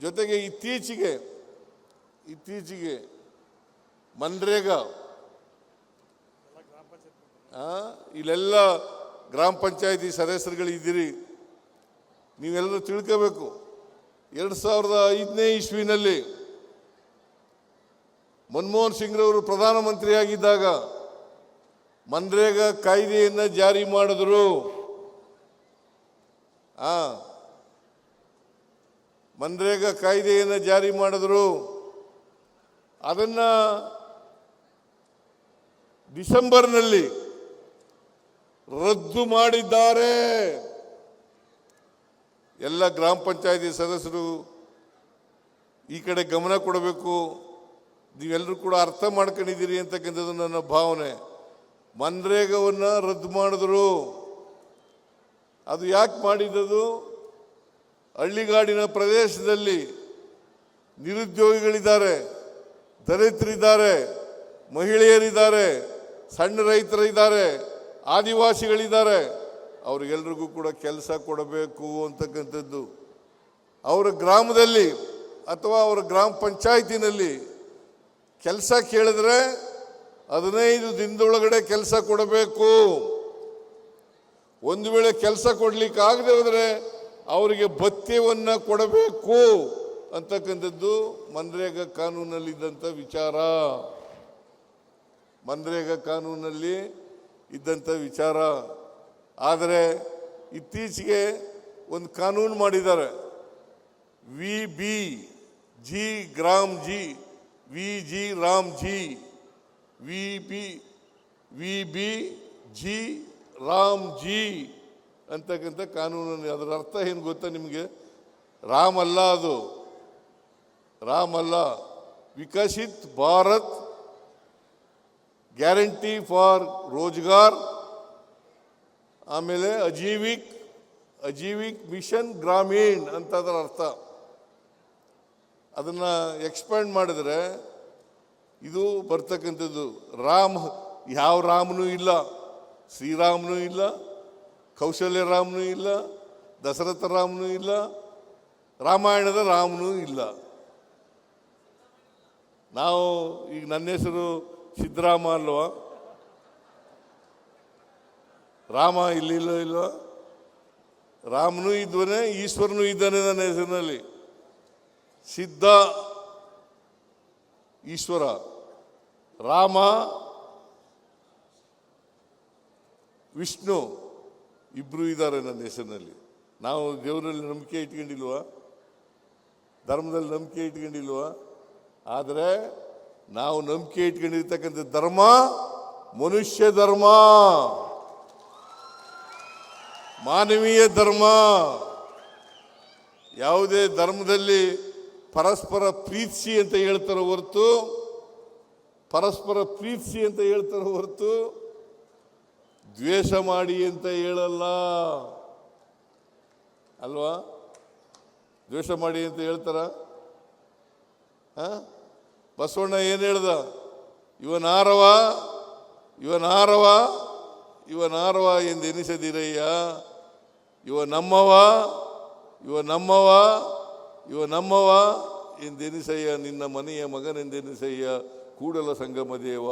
ಜೊತೆಗೆ ಇತ್ತೀಚೆಗೆ ಮನ್ರೇಗಾ ಇಲ್ಲೆಲ್ಲ ಗ್ರಾಮ ಪಂಚಾಯತಿ ಸದಸ್ಯರುಗಳಿದ್ದೀರಿ, ನೀವೆಲ್ಲರೂ ತಿಳ್ಕೋಬೇಕು. 2005ನೇ ಇಸ್ವಿನಲ್ಲಿ ಮನಮೋಹನ್ ಸಿಂಗ್ರವರು ಪ್ರಧಾನಮಂತ್ರಿಯಾಗಿದ್ದಾಗ ಮನ್ರೇಗಾ ಕಾಯ್ದೆಯನ್ನು ಜಾರಿ ಮಾಡಿದ್ರು. ಮನ್ರೇಗಾ ಕಾಯ್ದೆಯನ್ನು ಜಾರಿ ಮಾಡಿದ್ರು. ಅದನ್ನು ಡಿಸೆಂಬರ್ನಲ್ಲಿ ರದ್ದು ಮಾಡಿದ್ದಾರೆ. ಎಲ್ಲ ಗ್ರಾಮ ಪಂಚಾಯತಿ ಸದಸ್ಯರು ಈ ಕಡೆ ಗಮನ ಕೊಡಬೇಕು. ನೀವೆಲ್ಲರೂ ಕೂಡ ಅರ್ಥ ಮಾಡ್ಕೊಂಡಿದ್ದೀರಿ ಅಂತಕ್ಕಂಥದ್ದು ನನ್ನ ಭಾವನೆ. ಮನ್ರೇಗಾವನ್ನು ರದ್ದು ಮಾಡಿದ್ರು. ಅದು ಯಾಕೆ ಮಾಡಿದ್ದು? ಹಳ್ಳಿಗಾಡಿನ ಪ್ರದೇಶದಲ್ಲಿ ನಿರುದ್ಯೋಗಿಗಳಿದ್ದಾರೆ, ದಲಿತರಿದ್ದಾರೆ, ಮಹಿಳೆಯರಿದ್ದಾರೆ, ಸಣ್ಣ ರೈತರಿದ್ದಾರೆ, ಆದಿವಾಸಿಗಳಿದ್ದಾರೆ. ಅವ್ರಿಗೆಲ್ರಿಗೂ ಕೂಡ ಕೆಲಸ ಕೊಡಬೇಕು ಅಂತಕ್ಕಂಥದ್ದು. ಅವರ ಗ್ರಾಮದಲ್ಲಿ ಅಥವಾ ಅವರ ಗ್ರಾಮ ಪಂಚಾಯತಿನಲ್ಲಿ ಕೆಲಸ ಕೇಳಿದ್ರೆ 15 ದಿನದೊಳಗಡೆ ಕೆಲಸ ಕೊಡಬೇಕು. ಒಂದು ವೇಳೆ ಕೆಲಸ ಕೊಡ್ಲಿಕ್ಕೆ ಆಗದೆ ಹೋದರೆ ಅವರಿಗೆ ಭತ್ಯೆಯನ್ನು ಕೊಡಬೇಕು ಅಂತಕ್ಕಂಥದ್ದು ಮನ್ರೇಗಾ ಕಾನೂನಲ್ಲಿದ್ದಂಥ ವಿಚಾರ. ಮನ್ರೇಗಾ ಕಾನೂನಲ್ಲಿ ಇದ್ದಂಥ ವಿಚಾರ. ಆದರೆ ಇತ್ತೀಚೆಗೆ ಒಂದು ಕಾನೂನು ಮಾಡಿದ್ದಾರೆ, ವಿಜಿ ರಾಮ್ಜಿ ಅಂತಕ್ಕಂಥ ಕಾನೂನನ್ನು. ಅದರ ಅರ್ಥ ಏನು ಗೊತ್ತಾ ನಿಮಗೆ? ರಾಮ್ ಅಲ್ಲ, ಅದು ರಾಮ್ ಅಲ್ಲ. ವಿಕಸಿತ್ ಭಾರತ್ ಗ್ಯಾರಂಟಿ ಫಾರ್ ರೋಜ್ಗಾರ್, ಆಮೇಲೆ ಅಜೀವಿಕ್ ಮಿಷನ್ ಗ್ರಾಮೀಣ್ ಅಂತ ಅದರ ಅರ್ಥ. ಅದನ್ನು ಎಕ್ಸ್ಪ್ಯಾಂಡ್ ಮಾಡಿದ್ರೆ ಇದು ಬರ್ತಕ್ಕಂಥದ್ದು. ಯಾವ ರಾಮನೂ ಇಲ್ಲ, ಶ್ರೀರಾಮನೂ ಇಲ್ಲ, ಕೌಶಲ್ಯ ರಾಮನೂ ಇಲ್ಲ, ದಶರಥ ರಾಮನೂ ಇಲ್ಲ, ರಾಮಾಯಣದ ರಾಮನೂ ಇಲ್ಲ. ನಾವು ಈಗ ನನ್ನ ಹೆಸರು ಸಿದ್ದರಾಮ ಅಲ್ವಾ? ರಾಮ ಇಲ್ವ? ರಾಮನೂ ಇದ್ದಾನೆ, ಈಶ್ವರನೂ ಇದ್ದಾನೆ ನನ್ನ ಹೆಸರಿನಲ್ಲಿ. ಸಿದ್ಧ ಈಶ್ವರ, ರಾಮ ವಿಷ್ಣು ಇಬ್ಬರು ಇದ್ದಾರೆ ನನ್ನ ಹೆಸರಿನಲ್ಲಿ. ನಾವು ದೇವರಲ್ಲಿ ನಂಬಿಕೆ ಇಟ್ಕೊಂಡಿಲ್ವಾ? ಧರ್ಮದಲ್ಲಿ ನಂಬಿಕೆ ಇಟ್ಕೊಂಡಿಲ್ವಾ? ಆದರೆ ನಾವು ನಂಬಿಕೆ ಇಟ್ಕೊಂಡಿರ್ತಕ್ಕಂಥ ಧರ್ಮ ಮನುಷ್ಯ ಧರ್ಮ, ಮಾನವೀಯ ಧರ್ಮ. ಯಾವುದೇ ಧರ್ಮದಲ್ಲಿ ಪರಸ್ಪರ ಪ್ರೀತಿಸಿ ಅಂತ ಹೇಳ್ತಾರೆ ಹೊರತು ದ್ವೇಷ ಮಾಡಿ ಅಂತ ಹೇಳಲ್ಲ ಅಲ್ವಾ? ದ್ವೇಷ ಮಾಡಿ ಅಂತ ಹೇಳ್ತಾರ? ಬಸವಣ್ಣ ಏನು ಹೇಳ್ದ? ಇವನಾರವ ಎಂದೆನಿಸದಿರಯ್ಯ, ಇವ ನಮ್ಮವ ಎಂದೆನಿಸಯ್ಯ, ನಿನ್ನ ಮನೆಯ ಮಗನೆಂದೆನಿಸಯ್ಯ, ಕೂಡಲ ಸಂಗಮ ದೇವ.